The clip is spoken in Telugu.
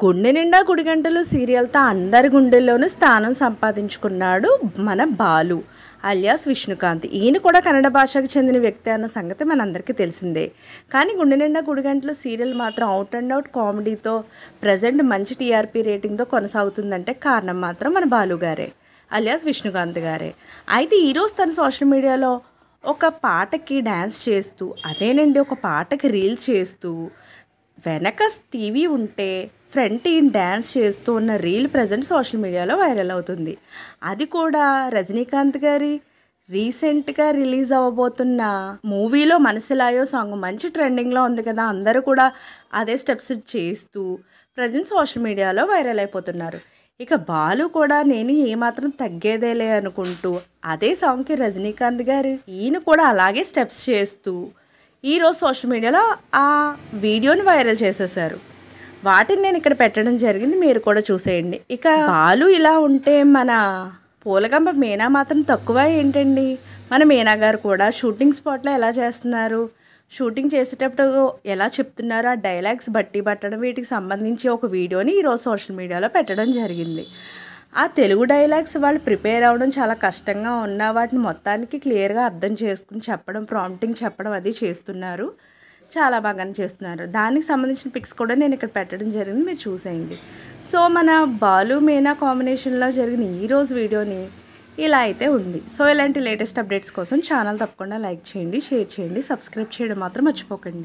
గుండె నిండా గుడిగంటలు సీరియల్తో అందరి గుండెల్లోనూ స్థానం సంపాదించుకున్నాడు మన బాలు అలియాస్ విష్ణుకాంత్. ఈయన కూడా కన్నడ భాషకు చెందిన వ్యక్తి అన్న సంగతి మనందరికీ తెలిసిందే. కానీ గుండె నిండా గుడిగంటలు సీరియల్ మాత్రం అవుట్ అండ్ అవుట్ కామెడీతో ప్రజెంట్ మంచి టీఆర్పీ రేటింగ్తో కొనసాగుతుందంటే కారణం మాత్రం మన బాలు గారే, అలియాస్ విష్ణుకాంత్ గారే. అయితే ఈరోజు తన సోషల్ మీడియాలో ఒక పాటకి డ్యాన్స్ చేస్తూ, అదేనండి ఒక పాటకి రీల్స్ చేస్తూ, వెనక టీవీ ఉంటే ఫ్రంట్ ఈయన డ్యాన్స్ చేస్తూ ఉన్న రీల్ ప్రజెంట్ సోషల్ మీడియాలో వైరల్ అవుతుంది. అది కూడా రజనీకాంత్ గారి రీసెంట్గా రిలీజ్ అవ్వబోతున్న మూవీలో మనసులాయో సాంగ్ మంచి ట్రెండింగ్లో ఉంది కదా, అందరూ కూడా అదే స్టెప్స్ చేస్తూ ప్రజెంట్ సోషల్ మీడియాలో వైరల్ అయిపోతున్నారు. ఇక బాలు కూడా నేను ఏమాత్రం తగ్గేదేలే అనుకుంటూ అదే సాంగ్కి రజనీకాంత్ గారు ఈయన కూడా అలాగే స్టెప్స్ చేస్తూ ఈరోజు సోషల్ మీడియాలో ఆ వీడియోని వైరల్ చేసేసారు. వాటిని నేను ఇక్కడ పెట్టడం జరిగింది, మీరు కూడా చూసేయండి. ఇక బాలు ఇలా ఉంటే మన పూలగంప మీనా మాత్రం తక్కువ ఏంటండి? మన మీనా గారు కూడా షూటింగ్ స్పాట్లో ఎలా చేస్తున్నారు, షూటింగ్ చేసేటప్పుడు ఎలా చెప్తున్నారు, ఆ డైలాగ్స్ బట్టి పట్టడం వీటికి సంబంధించి ఒక వీడియోని ఈరోజు సోషల్ మీడియాలో పెట్టడం జరిగింది. ఆ తెలుగు డైలాగ్స్ వాళ్ళు ప్రిపేర్ అవ్వడం చాలా కష్టంగా ఉన్న వాటిని మొత్తానికి క్లియర్గా అర్థం చేసుకుని చెప్పడం, ప్రాంప్టింగ్ చెప్పడం అది చేస్తున్నారు. చాలా బాగానే చేస్తున్నారు. దానికి సంబంధించిన పిక్స్ కూడా నేను ఇక్కడ పెట్టడం జరిగింది, మీరు చూసేయండి. సో మన బాలు మీనా కాంబినేషన్లో జరిగిన ఈరోజు వీడియోని ఇలా అయితే ఉంది. సో ఇలాంటి లేటెస్ట్ అప్డేట్స్ కోసం ఛానల్ తప్పకుండా లైక్ చేయండి, షేర్ చేయండి, సబ్స్క్రైబ్ చేయడం మాత్రం మర్చిపోకండి.